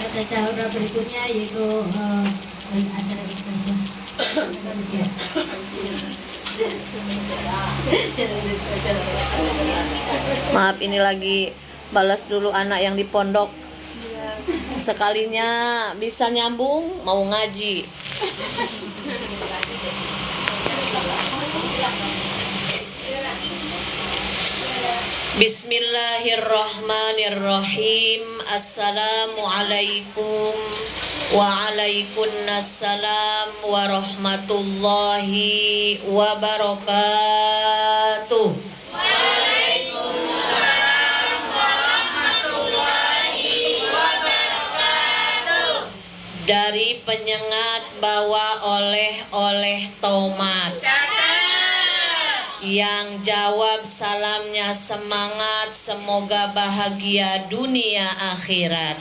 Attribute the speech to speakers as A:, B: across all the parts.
A: pada sahur berikutnya yaitu acara
B: Maaf, ini lagi balas dulu anak yang di pondok. Sekalinya bisa nyambung mau ngaji. Bismillahirrahmanirrahim. Assalamualaikum waalaikumsalam warahmatullahi wabarakatuh.
C: Waalaikumsalam warahmatullahi wabarakatuh.
B: Dari penyengat bawa oleh-oleh tomat. Yang jawab salamnya semangat, semoga bahagia dunia akhirat.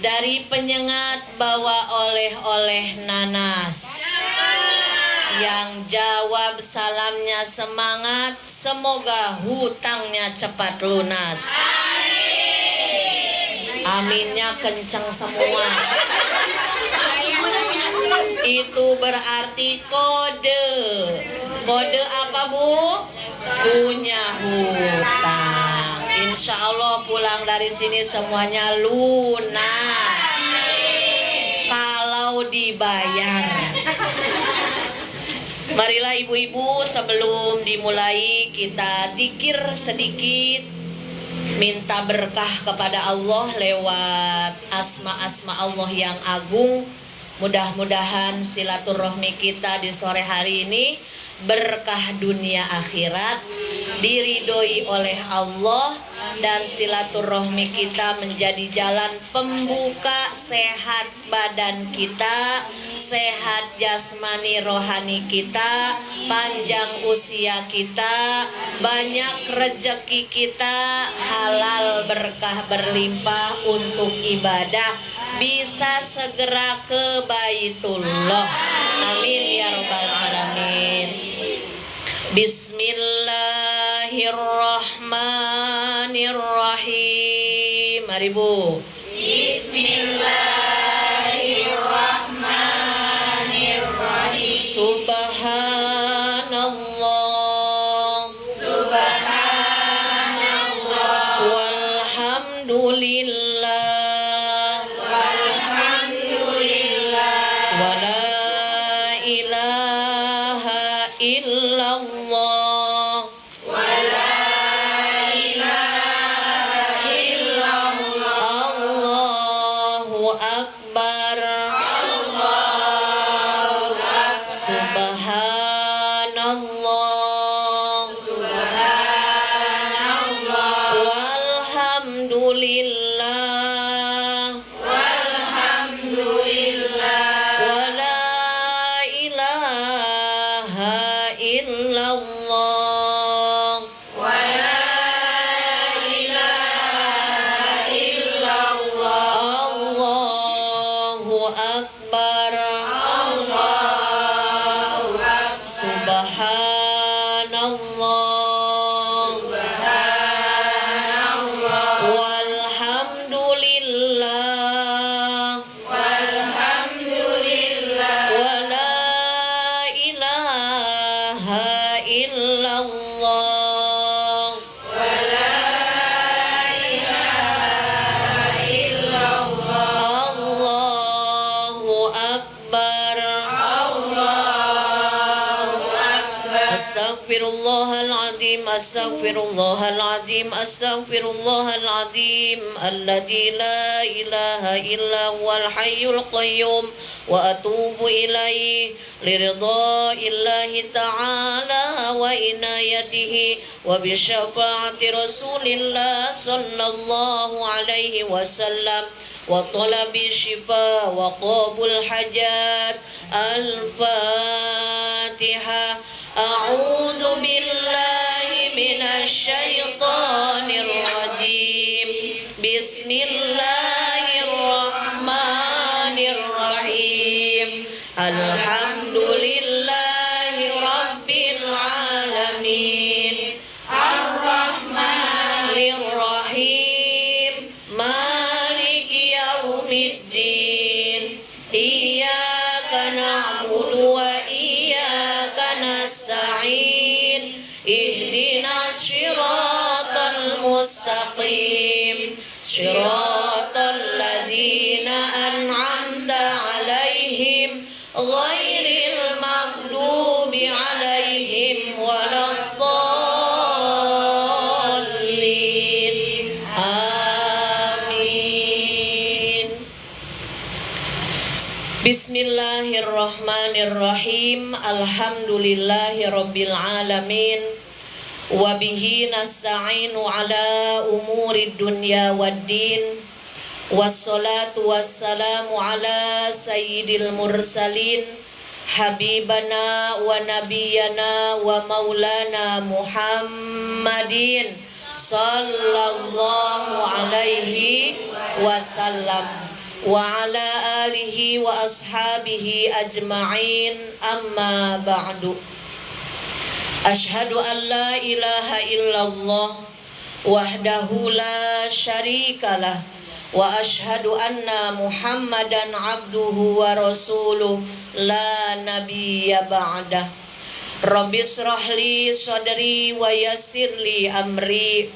B: Dari penyengat bawa oleh-oleh nanas. Yang jawab salamnya semangat, semoga hutangnya cepat lunas. Aminnya kencang semua. Itu berarti kode. Kode apa, Bu? Punya hutang. Insya Allah pulang dari sini semuanya lunas. Kalau dibayar. Marilah ibu-ibu, sebelum dimulai kita zikir sedikit, minta berkah kepada Allah lewat asma-asma Allah yang agung. Mudah-mudahan silaturahmi kita di sore hari ini berkah dunia akhirat, diridhoi oleh Allah, dan silaturahmi kita menjadi jalan pembuka sehat badan kita, sehat jasmani rohani kita, panjang usia kita, banyak rezeki kita, halal berkah berlimpah untuk ibadah, bisa segera ke Baitullah. Amin ya rabbal alamin. Bismillahirrahmanirrahim. Mari Bu.
C: Bismillahirrahmanirrahim.
B: Subhanallah.
C: Subhanallah.
B: Walhamdulillah.
C: Walhamdulillah.
B: Wala ilaha illallah.
C: Wala ilaha illallah.
B: Allahu akbar.
C: Allahu akbar.
B: Subhanallah.
C: Subhanallah.
B: Walhamdulillah.
C: Walhamdulillah.
B: Wala ilaha illallah.
C: Wala ilaha illallah.
B: Allahu akbar.
C: Allahu akbar.
B: Subhanallah.
C: Subhanallah.
B: Walhamdulillah.
C: Walhamdulillah.
B: Wala ilaha illallah.
C: Wala ilaha illallah.
B: Allahu akbar.
C: Allahu akbar.
B: Astaghfirullahaladzim, astaghfirullahaladzim, astaghfirullahaladzim, alladzi la ilaha illa huwal hayyul qayyum, wa atubu ilaihi liridha'illahi ta'ala wa inayatihi wa bisyafa'ati rasulillah sallallahu alaihi wasallam wa talabi syifa wa qabul hajat. Al-Fatihah. A'udzu billahi minasy syaithanir rajim. Bismillahirrahmanirrahim. Alhamdulillahi rabbil alamin. Ar-Rahmanir Rahim. Maliki siratal ladzina an'amta 'alaihim ghairil maghdubi 'alaihim waladdallin. Amin. Bismillahirrahmanirrahim. Alhamdulillahirabbil alamin. Wa bihi nasta'inu ala umurid dunya waddin. Wassalatu wassalamu ala sayyidil mursalin habibana wa nabiyana wa maulana Muhammadin sallallahu alaihi wasallam wa ala alihi wa ashabihi ajma'in, amma ba'du. Ashhadu an la ilaha illallah wahdahu la syarikalah wa ashhadu anna Muhammadan abduhu wa rasuluh la nabiyya ba'dah. Rabbi shrah li sadri wa yassir li amri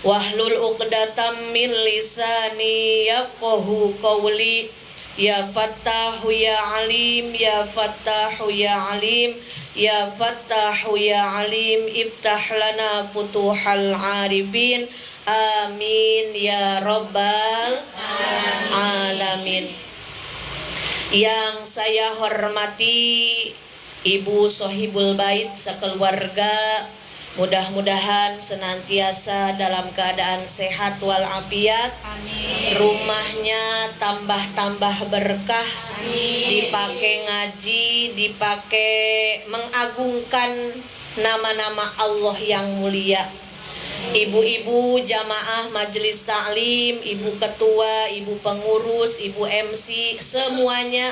B: wahlul 'uqdatam min lisani yafqahu qawli. Ya Fattahu ya Alim, ya Fattahu ya Alim, ya Fattahu ya Alim, iftah lana futuhal arifin. Amin ya Rabbal alamin. Yang saya hormati Ibu Sohibul Bait sekeluarga, mudah-mudahan senantiasa dalam keadaan sehat walafiat.
C: Amin.
B: Rumahnya tambah-tambah berkah.
C: Amin.
B: Dipakai ngaji, dipakai mengagungkan nama-nama Allah yang mulia. Ibu-ibu jamaah majelis taklim, ibu ketua, ibu pengurus, ibu MC, semuanya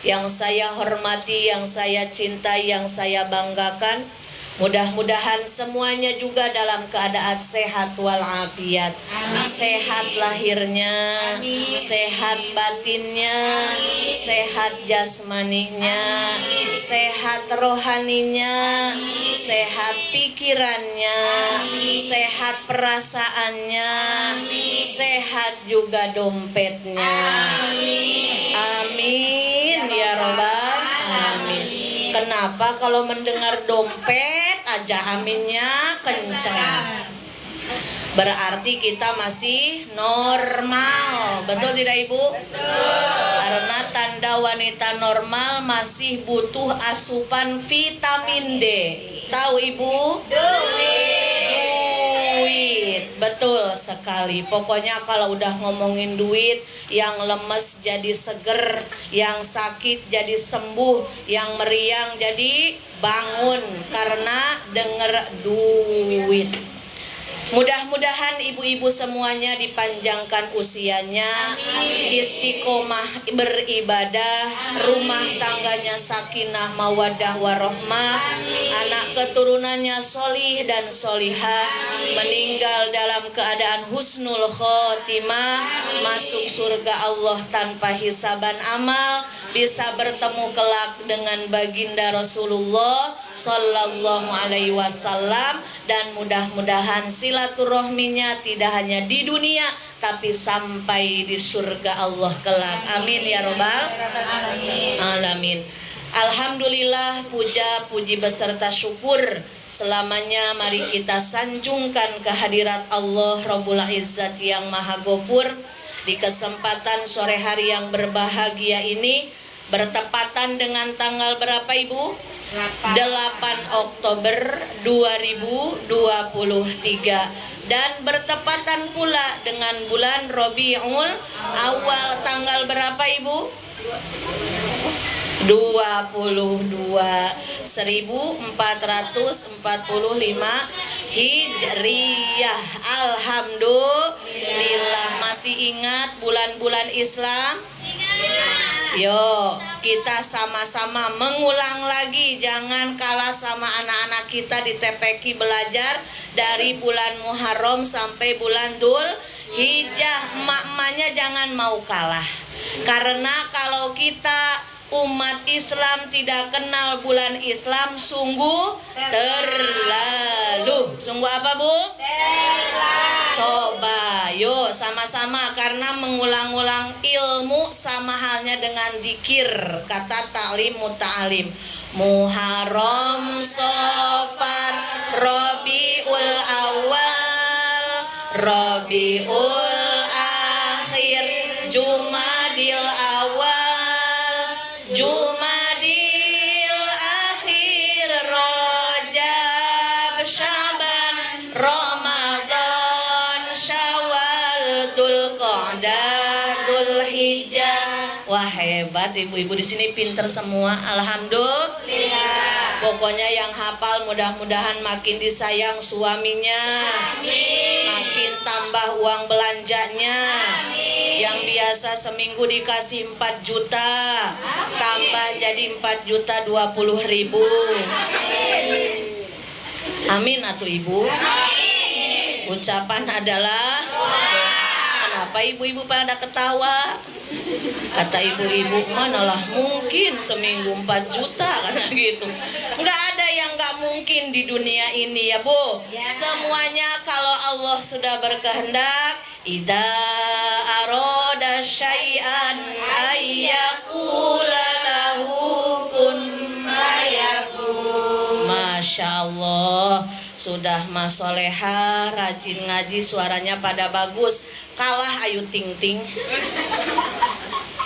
B: yang saya hormati, yang saya cintai, yang saya banggakan. Mudah-mudahan semuanya juga dalam keadaan sehat walafiat. Sehat lahirnya, sehat batinnya, sehat jasmaninya, sehat rohaninya, sehat pikirannya, sehat perasaannya, sehat juga dompetnya. Amin ya Rabbal alamin. Kenapa kalau mendengar dompet aja aminnya kencang? Berarti kita masih normal. Betul tidak Ibu? Betul. Karena tanda wanita normal masih butuh asupan vitamin D. Tahu Ibu? Duit. Betul sekali. Pokoknya kalau udah ngomongin duit, yang lemes jadi seger, yang sakit jadi sembuh, yang meriang jadi bangun karena denger duit. Mudah-mudahan ibu-ibu semuanya dipanjangkan usianya, istiqomah beribadah, rumah tangganya sakinah mawaddah warohmah, anak keturunannya solih dan solihah, meninggal dalam keadaan husnul khotimah, masuk surga Allah tanpa hisaban amal, bisa bertemu kelak dengan baginda Rasulullah Sallallahu Alaihi Wasallam, dan mudah-mudahan silaturahminya tidak hanya di dunia tapi sampai di surga Allah kelak. Amin ya Rabbal alamin. Alhamdulillah, puja puji beserta syukur selamanya mari kita sanjungkan kehadirat Allah Rabbul Izzat yang Maha Ghafur. Di kesempatan sore hari yang berbahagia ini, bertepatan dengan tanggal berapa Ibu? 8 Oktober 2023, dan bertepatan pula dengan bulan Rabiul Awal. Tanggal berapa Ibu? 22 1445 Hijriyah. Alhamdulillah. Masih ingat bulan-bulan Islam? Yo, kita sama-sama mengulang lagi. Jangan kalah sama anak-anak kita di TPQ belajar dari bulan Muharram sampai bulan Dzul Hijjah. Emak-emaknya jangan mau kalah. Karena kalau kita umat Islam tidak kenal bulan Islam sungguh terlalu. Sungguh apa, Bu? Coba, yuk sama-sama, karena mengulang-ulang ilmu sama halnya dengan dzikir. Kata ta'lim muta'alim. Muharram, Safar, Rabiul Awal, Rabiul Akhir, Jumadil Awal, Jumadil Akhir, Rajab, Syaban, Ramadan, Syawal, Dzulqa'dah, Dzulhijjah. Wah, hebat ibu-ibu di sini, pinter semua. Alhamdulillah. Pokoknya yang hafal mudah-mudahan makin disayang suaminya. Amin. Makin tambah uang belanjanya. Amin. Yang biasa seminggu dikasih 4 juta, amin, tambah jadi 4.020.000. Amin atuh ibu. Amin. Ucapan adalah kenapa ibu-ibu pada ketawa? Kata ibu-ibu, manalah mungkin seminggu 4 juta karena gitu. Nggak ada yang nggak mungkin di dunia ini ya Bu. Semuanya kalau Allah sudah berkehendak, idza aroda syai'an ayyaqula lahu kun fayakun. Masya Allah, sudah Mas Soleha, rajin ngaji, suaranya pada bagus. Kalah Ayu Ting Ting.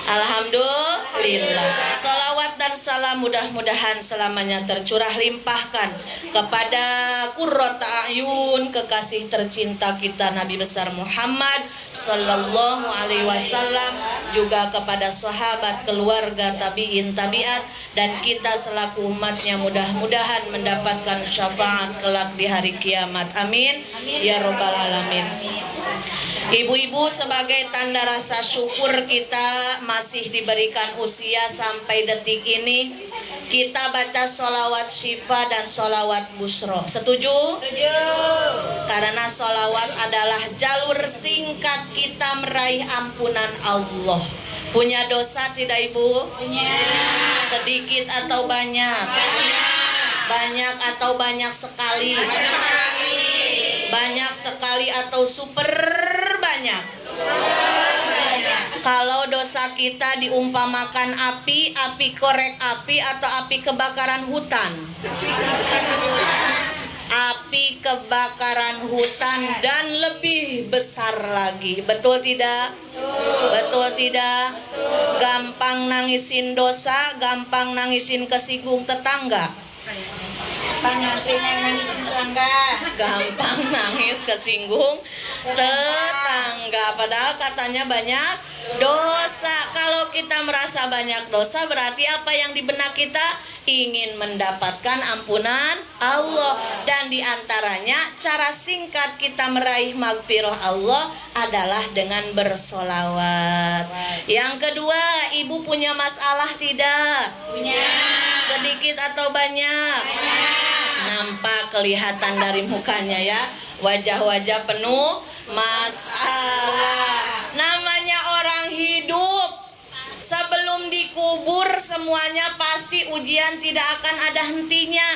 B: Alhamdulillah. Salawat dan salam mudah-mudahan selamanya tercurah limpahkan kepada qurrata a'yun, kekasih tercinta kita Nabi besar Muhammad sallallahu alaihi wasallam, juga kepada sahabat, keluarga, tabi'in, tabi'at, dan kita selaku umatnya mudah-mudahan mendapatkan syafaat kelak di hari kiamat. Amin. Ya rabbal alamin. Ibu-ibu, sebagai tanda rasa syukur kita masih diberikan usia sampai detik ini, kita baca sholawat syifa dan sholawat busro. Setuju? Setuju. Karena sholawat adalah jalur singkat kita meraih ampunan Allah. Punya dosa tidak ibu? Punya. Sedikit atau banyak? Banyak. Banyak atau banyak sekali? Banyak sekali. Banyak sekali atau super banyak? Kalau dosa kita diumpamakan api, api korek api atau api kebakaran hutan? Api kebakaran hutan dan lebih besar lagi. Betul tidak? Betul tidak? Gampang nangisin dosa, gampang nangisin kesinggung tetangga. Gampang nangis kesinggung tetangga, padahal katanya banyak dosa. Kalau kita merasa banyak dosa, berarti apa yang di benak kita? Ingin mendapatkan ampunan Allah. Dan diantaranya cara singkat kita meraih magfirah Allah adalah dengan bersolawat. Yang kedua, ibu punya masalah tidak? Punya. Sedikit atau banyak? Banyak. Nampak kelihatan dari mukanya ya, wajah-wajah penuh masalah. Namanya orang hidup, sebelum dikubur semuanya pasti ujian, tidak akan ada hentinya.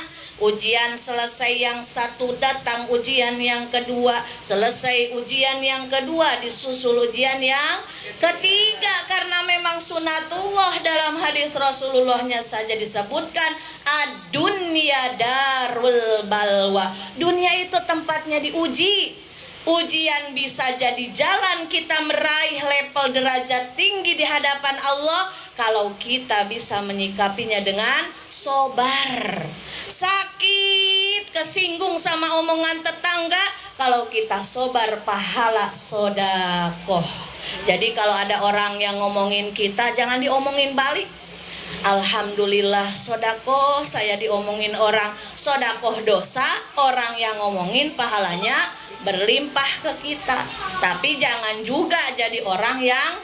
B: Ujian selesai yang satu, datang ujian yang kedua. Selesai ujian yang kedua, disusul ujian yang ketiga. Karena memang sunatullah, dalam hadis Rasulullahnya saja disebutkan, ad-dunya darul balwa. Dunia itu tempatnya diuji. Ujian bisa jadi jalan kita meraih level derajat tinggi di hadapan Allah kalau kita bisa menyikapinya dengan sobar. Sakit, kesinggung sama omongan tetangga, kalau kita sobar, pahala sodakoh. Jadi kalau ada orang yang ngomongin kita, jangan diomongin balik. Alhamdulillah sodakoh, saya diomongin orang. Sodakoh dosa, orang yang ngomongin pahalanya berlimpah ke kita. Tapi jangan juga jadi orang yang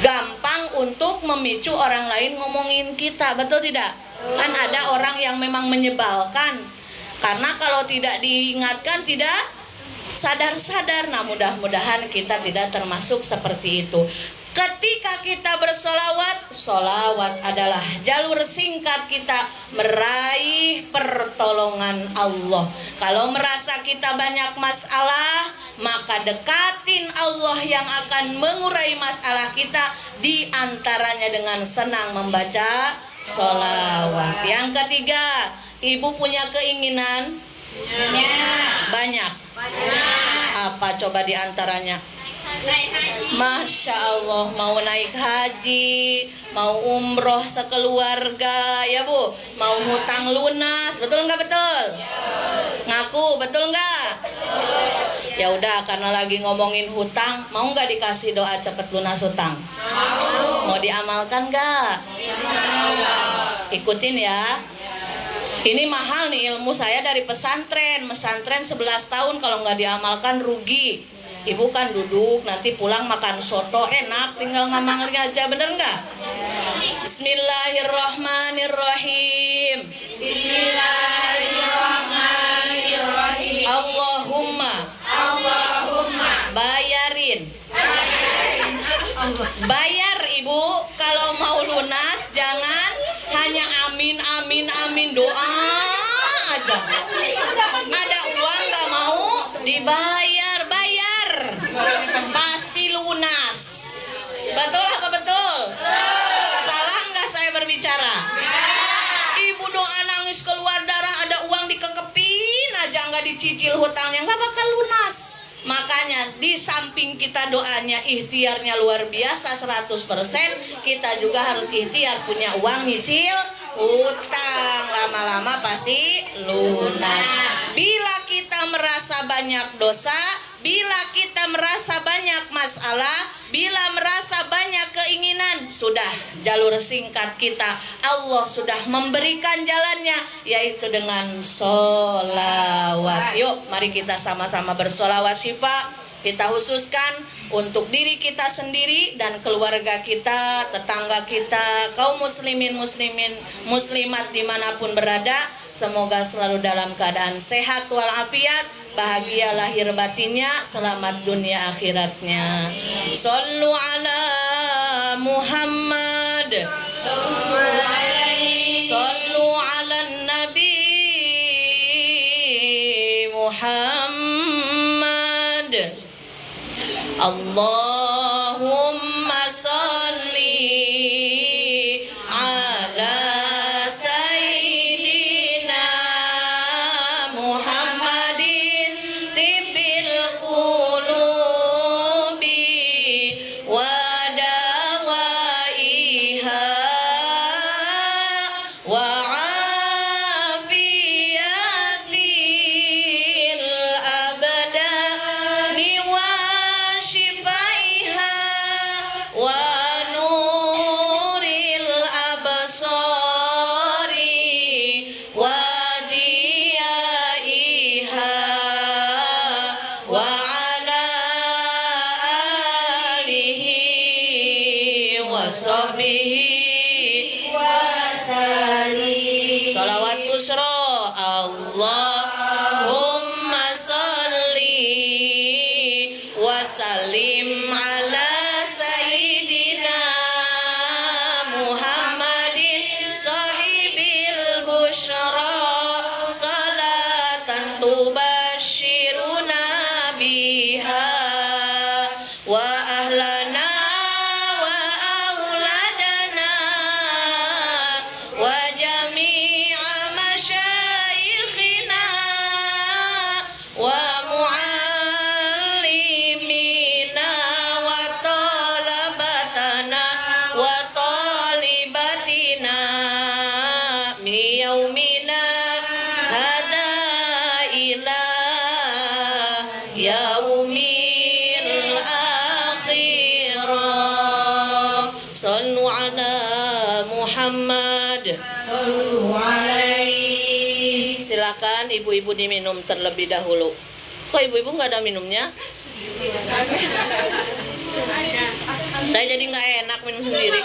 B: gampang untuk memicu orang lain ngomongin kita. Betul tidak? Kan ada orang yang memang menyebalkan, karena kalau tidak diingatkan tidak sadar-sadar. Nah, mudah-mudahan kita tidak termasuk seperti itu. Ketika kita bersolawat, solawat adalah jalur singkat kita meraih pertolongan Allah. Kalau merasa kita banyak masalah, maka dekatin Allah yang akan mengurai masalah kita, di antaranya dengan senang membaca solawat. Yang ketiga, ibu punya keinginan? Banyak. Apa coba di antaranya? Masya Allah, mau naik haji, mau umroh sekeluarga, ya Bu, mau hutang lunas, betul nggak betul? Ngaku betul nggak? Ya udah, karena lagi ngomongin hutang, mau nggak dikasih doa cepet lunas hutang? Mau diamalkan nggak? Ikutin ya. Ini mahal nih ilmu saya dari pesantren 11 tahun, kalau nggak diamalkan rugi. Ibu kan duduk, nanti pulang makan soto enak, tinggal ngamalin aja, bener nggak? Bismillahirrahmanirrahim.
C: Bismillahirrahmanirrahim.
B: Allahumma bayar ibu. Kalau mau lunas jangan hanya amin amin amin doa aja. Ada uang nggak mau dibayar, bayar pasti lunas. Betul apa betul? Salah nggak saya berbicara? Ibu doa nangis keluar darah, ada uang dikekepin aja, nggak dicicil hutangnya, nggak bakal lunas. Makanya di samping kita doanya ikhtiarnya luar biasa 100%, kita juga harus ikhtiar punya uang nyicil hutang, lama-lama pasti lunas. Bila kita merasa banyak dosa, bila kita merasa banyak masalah, bila merasa banyak keinginan, sudah jalur singkat kita Allah sudah memberikan jalannya, yaitu dengan sholawat. Yuk mari kita sama-sama bersolawat Syifa. Kita khususkan untuk diri kita sendiri dan keluarga kita, tetangga kita, kaum muslimin muslimat dimanapun berada. Semoga selalu dalam keadaan sehat walafiat, bahagia lahir batinnya, selamat dunia akhiratnya. Shallu ala Muhammad, shallu ala Nabi Muhammad. Allahumma sholli ala Sayyidina Muhammadin tibbil qulubi wa dawaiha wa afiyatil abdani wa shifaiha wa nuril absari wa diyaiha wa ala alihi wa sahbihi wa sallim. Salawat busra. Allahumma sholli wa sallim ala Sayyidina Muhammadin sahibil busyra, salatan tubashiruna biha wa ahlana wa auladana wa jami'a masyaikhina wa muallimina wa talabatana wa talibatina min yaumina hada ila yaumil akhirah. Sallu ala Muhammad. Silakan ibu-ibu diminum terlebih dahulu. Kok ibu-ibu nggak ada minumnya? Saya jadi nggak enak minum sendiri.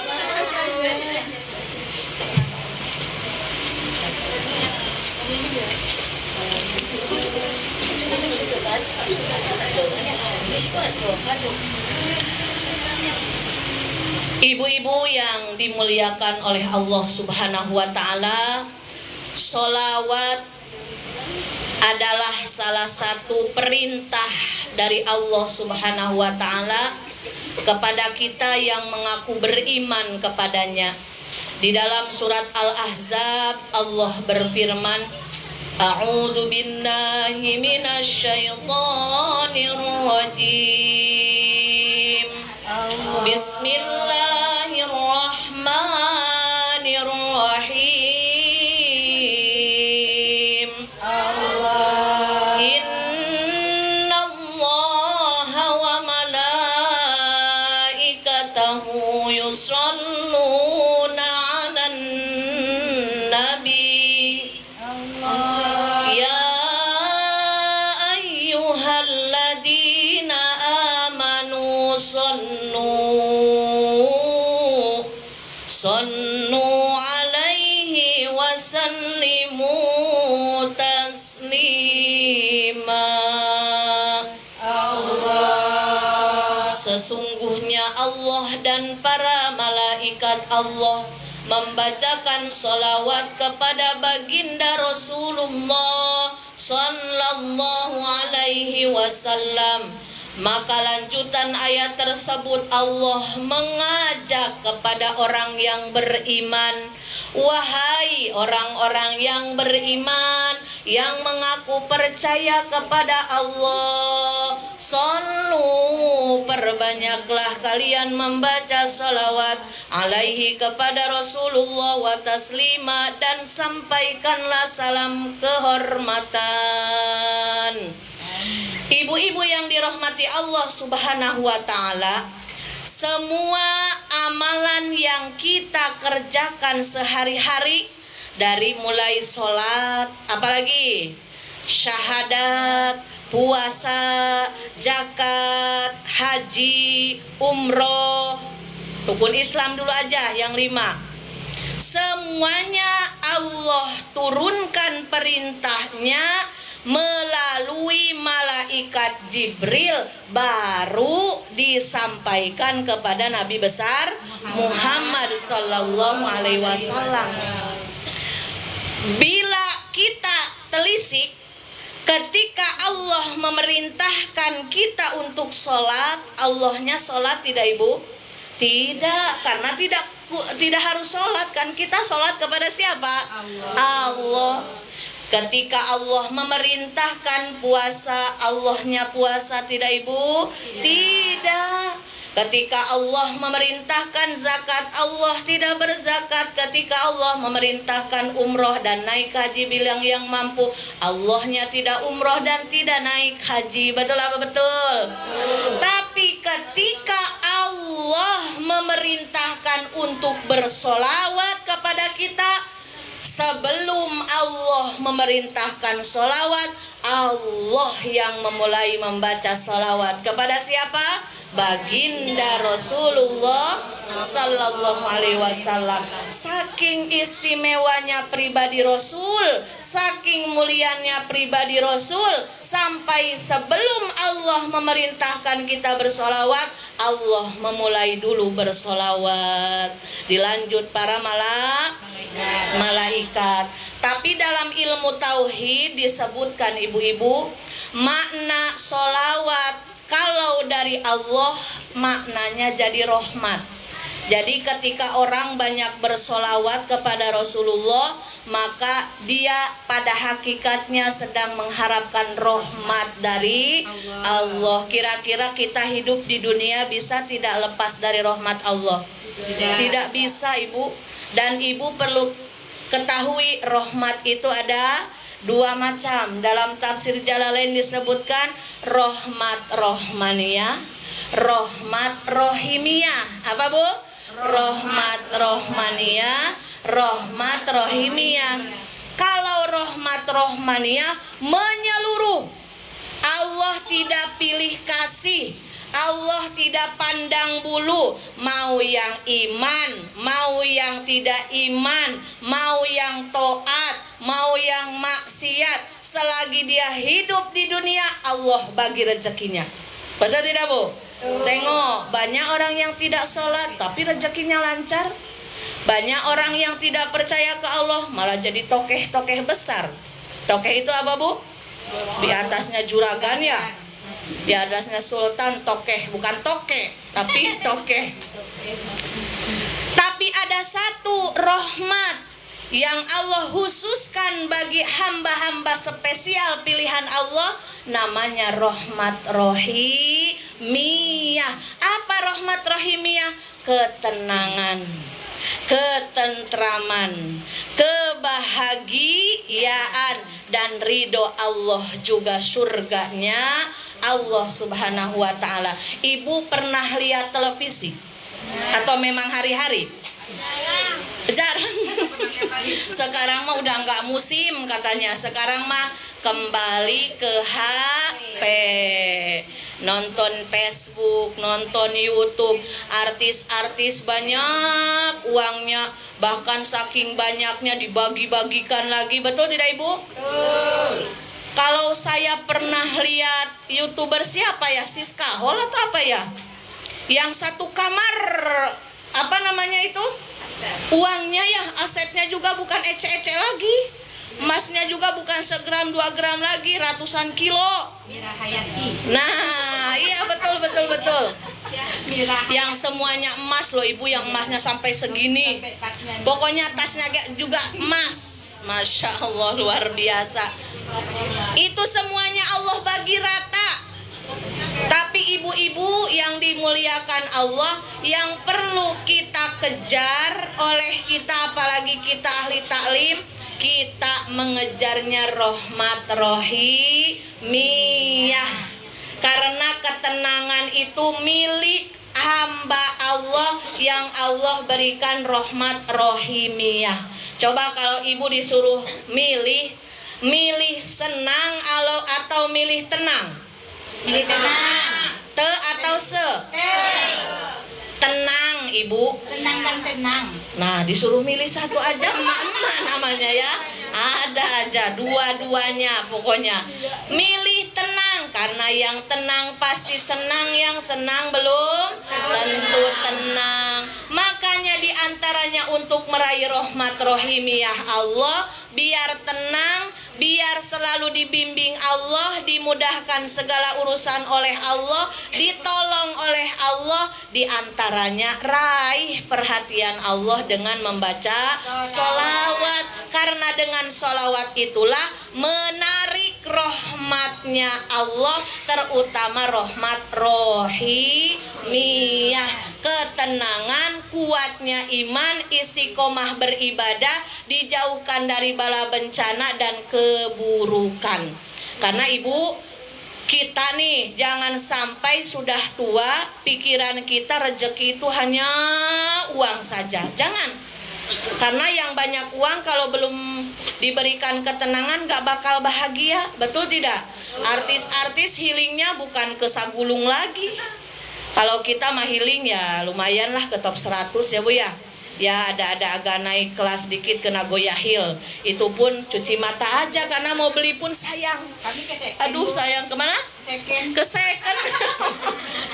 B: Ibu-ibu yang dimuliakan oleh Allah Subhanahu wa Ta'ala, sholawat adalah salah satu perintah dari Allah Subhanahu wa Ta'ala kepada kita yang mengaku beriman kepadanya. Di dalam surat Al-Ahzab Allah berfirman, A'udzu billahi minasyaitonir rajim. Bismillahirrahmanirrahim. Innallaha wa malaikatahu yusholluna 'alan nabi. Ya ayyuhalladzina amanu sallu alaihi wa sallimu taslima. Sesungguhnya Allah dan para malaikat Allah membacakan sholawat kepada baginda Rasulullah sallallahu alaihi wasallam. Maka lanjutan ayat tersebut Allah mengajak kepada orang yang beriman, wahai orang-orang yang beriman yang mengaku percaya kepada Allah, sallu, perbanyaklah kalian membaca salawat alaihi kepada Rasulullah wa taslima, dan sampaikanlah salam kehormatan. Ibu-ibu yang dirahmati Allah Subhanahu wa Ta'ala, semua amalan yang kita kerjakan sehari-hari, dari mulai sholat, apalagi syahadat, puasa, zakat, haji, umroh, rukun Islam dulu aja yang 5, semuanya Allah turunkan perintahnya melalui malaikat Jibril, baru disampaikan kepada Nabi besar Muhammad sallallahu alaihi wasallam. Bila kita telisik, ketika Allah memerintahkan kita untuk sholat, Allahnya sholat tidak ibu? Tidak, karena tidak harus sholat kan. Kita sholat kepada siapa? Allah. Ketika Allah memerintahkan puasa, Allahnya puasa tidak ibu? Tidak. Ketika Allah memerintahkan zakat, Allah tidak berzakat. Ketika Allah memerintahkan umroh dan naik haji bilang yang mampu, Allahnya tidak umroh dan tidak naik haji. Betul apa betul? Tapi ketika Allah memerintahkan untuk bersolawat kepada kita, sebelum Allah memerintahkan sholawat, Allah yang memulai membaca sholawat kepada siapa? Baginda Rasulullah sallallahu alaihi wasallam. Saking istimewanya pribadi Rasul, saking mulianya pribadi Rasul, sampai sebelum Allah memerintahkan kita bersolawat, Allah memulai dulu bersolawat. Dilanjut para malaikat. Tapi dalam ilmu tauhid disebutkan ibu-ibu, makna solawat kalau dari Allah maknanya jadi rahmat. Jadi ketika orang banyak bersolawat kepada Rasulullah, maka dia pada hakikatnya sedang mengharapkan rahmat dari Allah. Kira-kira kita hidup di dunia bisa tidak lepas dari rahmat Allah? Tidak bisa ibu. Dan ibu perlu ketahui rahmat itu ada 2 macam. Dalam tafsir Jalalain disebutkan rahmat rohmaniyah, rahmat rohimiyah. Apa bu? Rahmat rohmaniyah, rahmat rohimiyah. Kalau rahmat rohmaniyah menyeluruh, Allah tidak pilih kasih, Allah tidak pandang bulu, mau yang iman, mau yang tidak iman, mau yang taat, mau yang maksiat, selagi dia hidup di dunia, Allah bagi rezekinya. Betul tidak, Bu? Tengok, banyak orang yang tidak sholat tapi rezekinya lancar. Banyak orang yang tidak percaya ke Allah malah jadi tokeh-tokeh besar. Tokeh itu apa, Bu? Di atasnya juragan ya, di atasnya sultan, tokeh. Bukan tokeh, tapi tokeh. Tapi ada satu rahmat yang Allah khususkan bagi hamba-hamba spesial pilihan Allah, namanya rahmat rohimiyah. Apa rahmat rohimiyah? Ketenangan, ketentraman, kebahagiaan, dan ridho Allah, juga surganya Allah Subhanahu wa ta'ala. Ibu pernah lihat televisi? Atau memang hari-hari? Jarang. Sekarang mah udah nggak musim katanya. Sekarang mah kembali ke HP, nonton Facebook, nonton YouTube. Artis-artis banyak uangnya, bahkan saking banyaknya dibagi-bagikan lagi. Betul tidak, Ibu? Betul. Kalau saya pernah lihat YouTuber siapa ya, Siska Hol atau apa ya, yang satu kamar, apa namanya itu, uangnya ya, asetnya juga bukan ece-ece lagi, emasnya juga bukan segram 2 gram lagi, ratusan kilo. Nah, iya betul. Yang semuanya emas loh, Ibu, yang emasnya sampai segini. Pokoknya tasnya juga emas. Masya Allah, luar biasa. Itu semuanya Allah bagi rata. Tapi ibu-ibu yang dimuliakan Allah, yang perlu kita kejar oleh kita, apalagi kita ahli taklim, kita mengejarnya rahmat rohimiyah. Karena ketenangan itu milik hamba Allah yang Allah berikan rahmat rohimiyah. Coba kalau ibu disuruh milih senang atau milih tenang?
A: Milih tenang.
B: Te atau se? Tenang, Ibu.
A: Senang dan tenang.
B: Nah, disuruh milih satu aja, emak-emak namanya ya. Ada aja, dua-duanya pokoknya. Milih tenang, karena yang tenang pasti senang, yang senang belum tentu tenang. Makanya diantaranya untuk meraih rahmat rohimiyah Allah, biar tenang, biar selalu dibimbing Allah, dimudahkan segala urusan oleh Allah, ditolong oleh Allah, diantaranya raih perhatian Allah dengan membaca sholawat. Karena dengan sholawat itulah menarik rahmatnya Allah, terutama rahmat rohimiyah, ketenangan, kuatnya iman, istiqomah beribadah, dijauhkan dari bala bencana dan keburukan. Karena Ibu, kita nih jangan sampai sudah tua pikiran kita rezeki itu hanya uang saja. Jangan. Karena yang banyak uang kalau belum diberikan ketenangan gak bakal bahagia. Betul tidak? Artis-artis healingnya bukan ke Sagulung lagi. Kalau kita mah healing ya lumayan lah ke top 100 ya, Bu ya. Ya ada agak naik kelas dikit kena goyah heal. Itu pun cuci mata aja karena mau beli pun sayang. Aduh sayang, kemana? Ke second.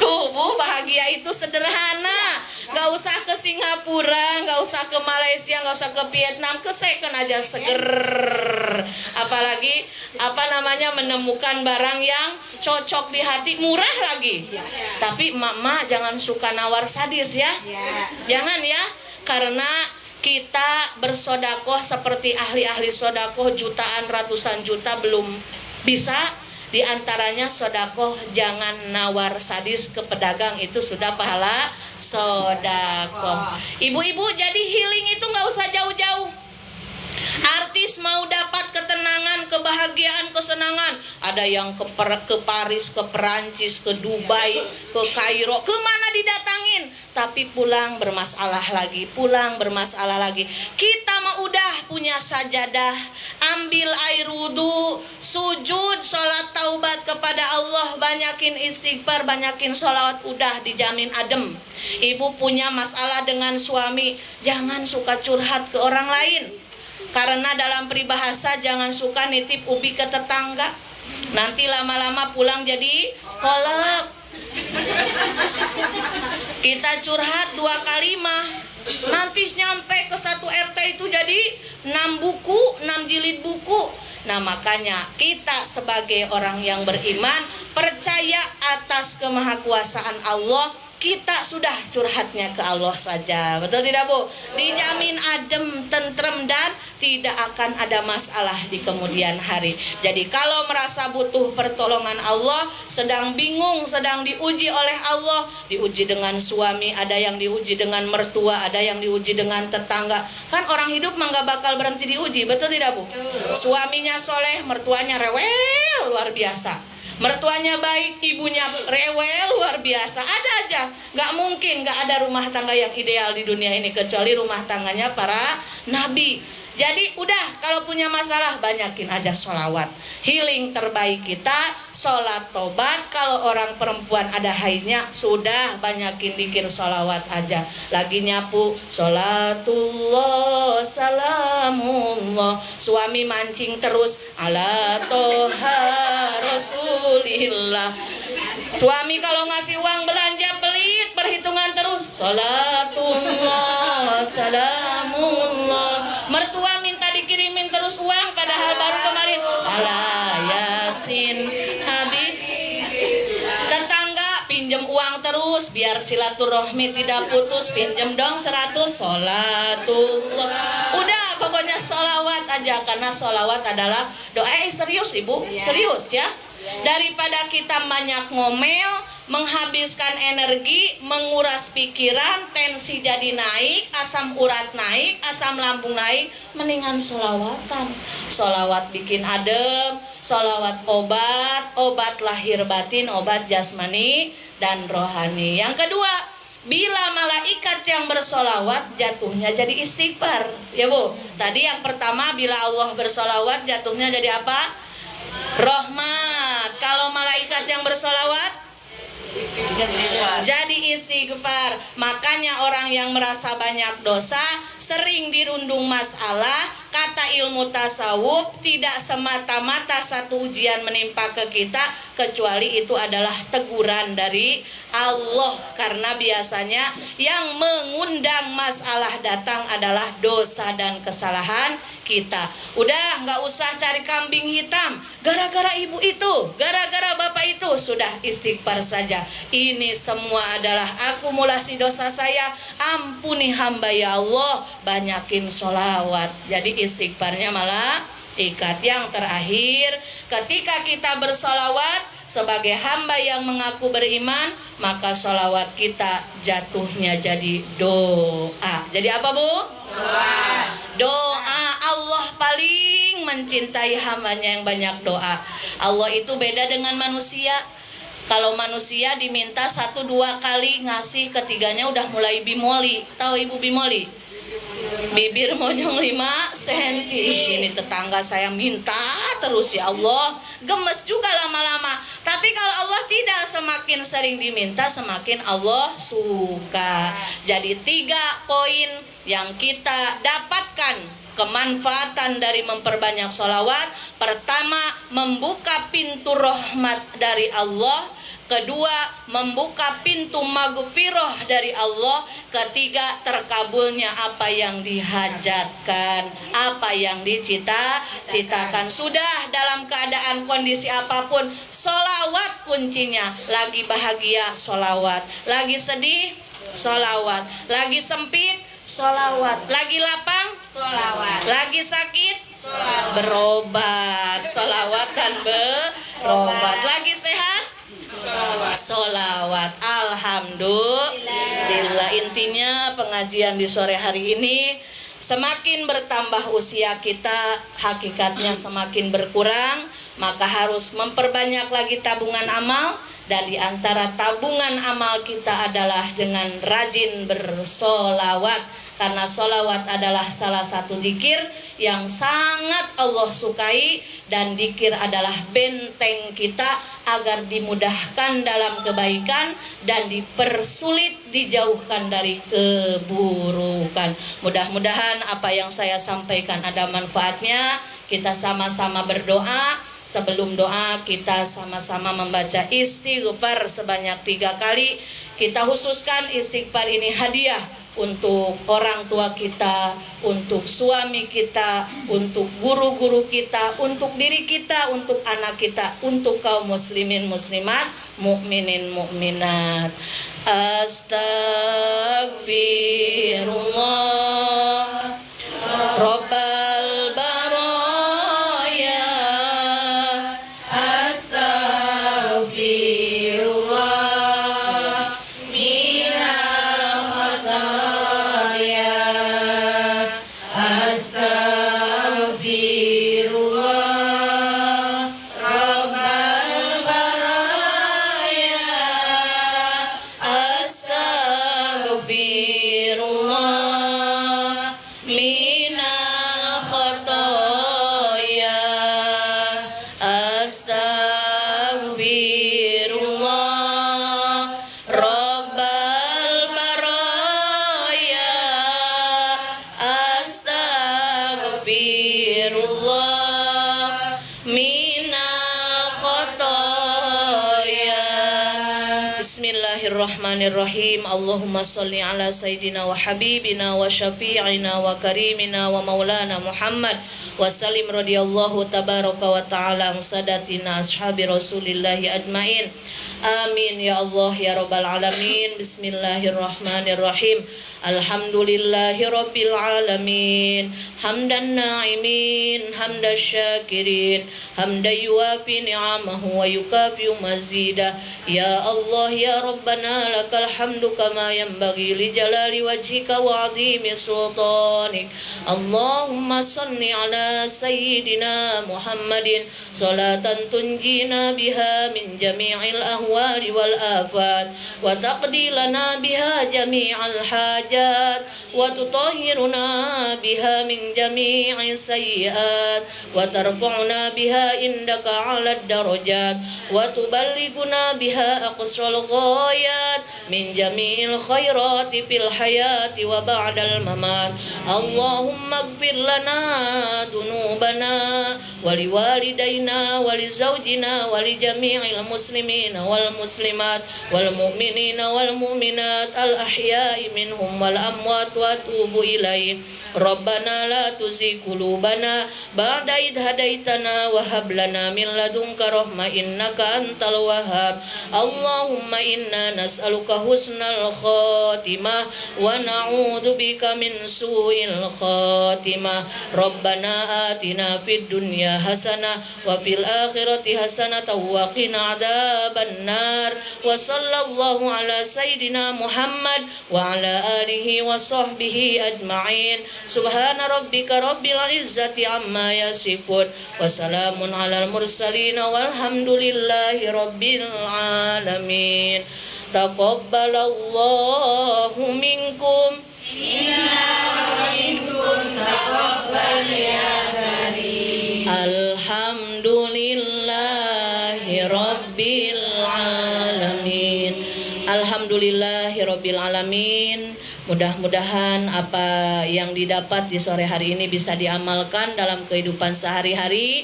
B: Tuh Bu, bahagia itu sederhana. Gak usah ke Singapura, gak usah ke Malaysia, gak usah ke Vietnam, ke second aja seger. Apalagi menemukan barang yang cocok di hati, murah lagi. Tapi emak-emak jangan suka nawar sadis ya. Jangan ya. Karena kita bersodakoh seperti ahli-ahli sodakoh jutaan, ratusan juta belum bisa. Di antaranya sodakoh jangan nawar sadis ke pedagang, itu sudah pahala sodakoh. Ibu-ibu, jadi healing itu gak usah jauh-jauh. Artis mau dapat ketenangan, kebahagiaan, kesenangan, ada yang ke Paris, ke Perancis, ke Dubai, ke Kairo, kemana didatangin, tapi pulang bermasalah lagi, Kita mah udah punya sajadah, ambil air wudu, sujud, sholat taubat kepada Allah, banyakin istighfar, banyakin sholawat, udah dijamin adem. Ibu punya masalah dengan suami, jangan suka curhat ke orang lain. Karena dalam peribahasa jangan suka nitip ubi ke tetangga, nanti lama-lama pulang jadi kolak. Kita curhat 2 kali mah nanti nyampe ke 1 RT itu jadi 6 buku, 6 jilid buku. Nah makanya kita sebagai orang yang beriman, percaya atas kemahakuasaan Allah, kita sudah curhatnya ke Allah saja. Betul tidak Bu? Dijamin adem, tentrem, dan tidak akan ada masalah di kemudian hari. Jadi kalau merasa butuh pertolongan Allah, sedang bingung, sedang diuji oleh Allah, diuji dengan suami, ada yang diuji dengan mertua, ada yang diuji dengan tetangga. Kan orang hidup mah gak bakal berhenti diuji. Betul tidak Bu? Suaminya soleh, mertuanya rewel luar biasa. Mertuanya baik, ibunya rewel luar biasa. Ada aja, gak mungkin gak ada rumah tangga yang ideal di dunia ini, kecuali rumah tangganya para nabi. Jadi udah, kalau punya masalah banyakin aja sholawat. Healing terbaik kita sholat tobat. Kalau orang perempuan ada haidnya, sudah banyakin dikir sholawat aja. Lagi nyapu, sholatullah salamullah. Suami mancing terus, ala toha rasulillah. Suami kalau ngasih uang belanja pelit, perhitungan terus, sholatullah salamullah. Mertua minta dikirimin terus uang, padahal baru kemarin ala yasin habib. Tetangga pinjem uang terus biar silaturahmi tidak putus, pinjem dong 100, sholatullah. Udah pokoknya sholawat aja, karena sholawat adalah doa. Serius Ibu, serius ya. Daripada kita banyak ngomel, menghabiskan energi, menguras pikiran, tensi jadi naik, asam urat naik, asam lambung naik, mendingan sholawatan. Sholawat bikin adem, sholawat obat lahir batin, obat jasmani dan rohani. Yang kedua, bila malaikat yang bersolawat jatuhnya jadi istighfar. Ya Bu, tadi yang pertama bila Allah bersolawat jatuhnya jadi apa? Rahmat. Kalau malaikat yang bersolawat jadi istighfar. Makanya orang yang merasa banyak dosa, sering dirundung masalah, kata ilmu tasawuf, tidak semata-mata satu ujian menimpa ke kita, kecuali itu adalah teguran dari Allah. Karena biasanya yang mengundang masalah datang adalah dosa dan kesalahan kita. Udah nggak usah cari kambing hitam, gara-gara ibu itu, gara-gara bapak itu. Sudah istighfar saja. Ini semua adalah akumulasi dosa saya, ampuni hamba ya Allah. Banyakin sholawat. Jadi istighfarnya malah ikat. Yang terakhir, ketika kita bersolawat sebagai hamba yang mengaku beriman, maka sholawat kita jatuhnya jadi doa. Jadi apa Bu? Doa. Allah paling mencintai hambanya yang banyak doa. Allah itu beda dengan manusia. Kalau manusia diminta 1-2 kali ngasih, ketiganya udah mulai bimoli. Tahu Ibu bimoli? Bibir monyong 5 cm. Ini tetangga saya minta terus, ya Allah, gemes juga lama-lama. Tapi kalau Allah tidak, semakin sering diminta semakin Allah suka. Jadi 3 poin yang kita dapatkan kemanfaatan dari memperbanyak sholawat. Pertama, membuka pintu rahmat dari Allah. Kedua, membuka pintu maghfirah dari Allah. Ketiga, terkabulnya apa yang dihajatkan, apa yang dicita-citakan. Sudah dalam keadaan kondisi apapun, sholawat kuncinya. Lagi bahagia, sholawat. Lagi sedih, sholawat. Lagi sempit, sholawat. Lagi lapang, sholawat. Lagi sakit, sholawat. Berobat, sholawat dan berobat. Lagi sehat, sholawat. Alhamdulillah. Intinya pengajian di sore hari ini, semakin bertambah usia kita, hakikatnya semakin berkurang. Maka harus memperbanyak lagi tabungan amal. Dan di antara tabungan amal kita adalah dengan rajin bersolawat. Karena solawat adalah salah satu zikir yang sangat Allah sukai. Dan zikir adalah benteng kita agar dimudahkan dalam kebaikan dan dipersulit dijauhkan dari keburukan. Mudah-mudahan apa yang saya sampaikan ada manfaatnya. Kita sama-sama berdoa. Sebelum doa kita sama-sama membaca istighfar sebanyak 3 kali. Kita khususkan istighfar ini hadiah untuk orang tua kita, untuk suami kita, untuk guru-guru kita, untuk diri kita, untuk anak kita, untuk kaum muslimin muslimat, mukminin mukminat. Astagfirullah Rabbal baraya. Astagfirullah minal khataya. Astagfirullah Rabbal baraya. Astagfirullah minal khataya. Astagfirullah Rabbal baraya. Astagfirullah minal khataya. Bismillahirrahmanirrahim. Allahumma salli ala sayyidina wa habibina wa syafi'ina wa karimina wa maulana Muhammad wa salim radhiyallahu tabaraka wa ta'ala an sadatina ashabi rasulillahi ajmain. Amin ya Allah ya rabbal alamin. Bismillahirrahmanirrahim. Alhamdulillahi rabbil alamin. Hamdan na'imin, hamdan syakirin, hamdan yuafi ni'amahu wa yukafi mazidah. Ya Allah ya Rabbana lakal hamdu kama yanbaghi li jalali wajhika wa 'azimi sultanik. Allahumma salli ala sayyidina Muhammadin salatan tunjina biha min jami'il ahwali wal afat wa taqdi lana biha jami'al hajat wa tutahhiruna biha min jami'i sayyi'at wa tarfa'una biha indaka 'alad darajat wa tuballighuna biha aqsal ghayat min jami'il khairati fil hayati wa ba'dal mamat. Allahumma ighfir lana dunubana wa liwalidayna wa lizawjina wa li jami'il muslimina wal muslimat wal mu'minina wal mu'minat al ahya'i minhum wal amwat wa atubu ilaih. Rabbana la tuzigh qulubana ba'da idh hadaitana wa hab lana min ladunka rahmah innaka antal wahhab. Allahumma inna nas'aluka husnal khatimah wa na'udzubika min su'il khatimah. Rabbana atina fid dunya hasanah wa fil akhirati hasanah wa qina adzaban nar. Wa sallallahu ala sayyidina Muhammad wa ala alihi wa sahbihi ajma'in. Subhana rabbika rabbil izzati amma yasifun wa salamun alal mursalin walhamdulillahi rabbil alamin. Taqabbalallahu minkum alhamdulillahi rabbil alamin. Alhamdulillahi rabbil alamin. Mudah-mudahan apa yang didapat di sore hari ini bisa diamalkan dalam kehidupan sehari-hari.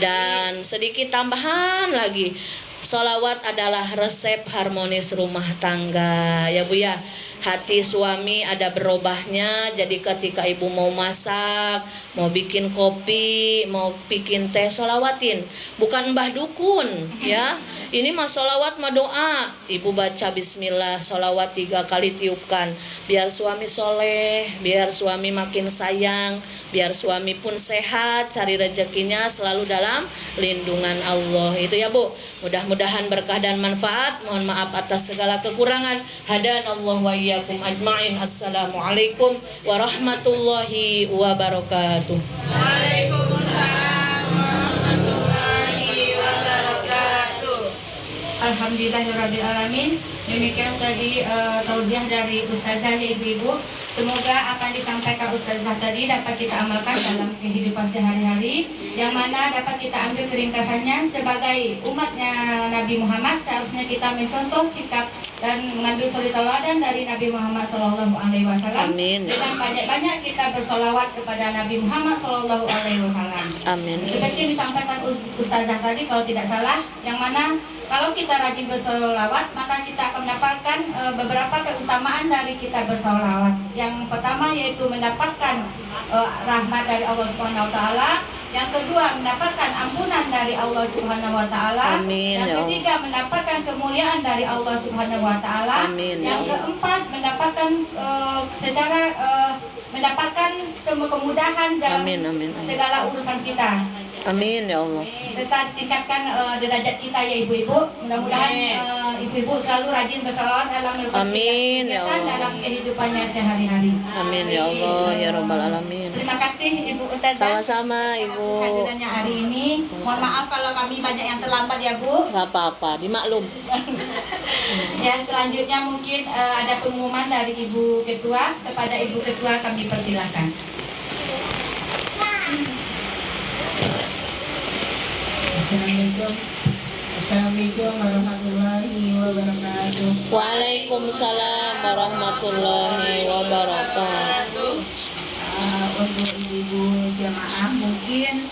B: Dan sedikit tambahan lagi, sholawat adalah resep harmonis rumah tangga ya Bu ya. Hati suami ada berubahnya. Jadi ketika ibu mau masak, mau bikin kopi, mau bikin teh, sholawatin. Bukan mbah dukun ya. Ini mah sholawat mah doa. Ibu baca bismillah, sholawat 3 kali tiupkan. Biar suami soleh, biar suami makin sayang, biar suami pun sehat, cari rezekinya selalu dalam lindungan Allah. Itu ya Bu. Mudah-mudahan berkah dan manfaat. Mohon maaf atas segala kekurangan. Hadanallahu wa iyyakum ajma'in. Assalamualaikum warahmatullahi wabarakatuh.
C: Waalaikumsalam warahmatullahi wabarakatuh.
A: Alhamdulillahirabbil alamin. Demikian tadi tausiah dari Ustazah ya ibu-ibu. Semoga apa yang disampaikan Ustazah tadi dapat kita amalkan dalam kehidupan sehari-hari, yang mana dapat kita ambil keringkasannya sebagai umatnya Nabi Muhammad. Seharusnya kita mencontoh sikap dan mengambil suri tauladan dari Nabi Muhammad SAW.
B: Amin.
A: Dengan banyak-banyak kita bersolawat kepada Nabi Muhammad SAW.
B: Amin.
A: Seperti yang disampaikan Ustazah tadi, kalau tidak salah, yang mana kalau kita rajin bersolawat, maka kita akan mendapatkan beberapa keutamaan dari kita bersolawat. Yang pertama yaitu mendapatkan rahmat dari Allah Subhanahu Wa Taala. Yang kedua mendapatkan ampunan dari Allah Subhanahu Wa Taala.
B: Amin, ya
A: Yang ketiga mendapatkan kemuliaan dari Allah Subhanahu Wa Taala.
B: Amin, ya
A: Yang
B: Allah.
A: keempat mendapatkan mendapatkan semua kemudahan dalam
B: Amin, amin, amin.
A: segala urusan kita.
B: Amin ya Allah.
A: Serta tingkatkan derajat kita ya ibu-ibu. Mudah-mudahan ibu-ibu selalu rajin bersolawat dalam
B: Amin, ya
A: kegiatan
B: Allah.
A: dalam kehidupannya sehari-hari.
B: Amin ya Allah ya Rabbal Alamin.
A: Terima kasih Ibu Ustazah
B: Sama-sama Ibu.
A: kehadirannya hari ini. Mohon maaf kalau kami banyak yang terlambat ya Bu.
B: Gak apa-apa, dimaklum.
A: Ya, selanjutnya mungkin ada pengumuman dari Ibu Ketua. Kepada Ibu Ketua kami persilakan.
C: Assalamualaikum warahmatullahi wabarakatuh.
B: Waalaikumsalam warahmatullahi wabarakatuh.
C: Untuk ibu-ibu jamaah mungkin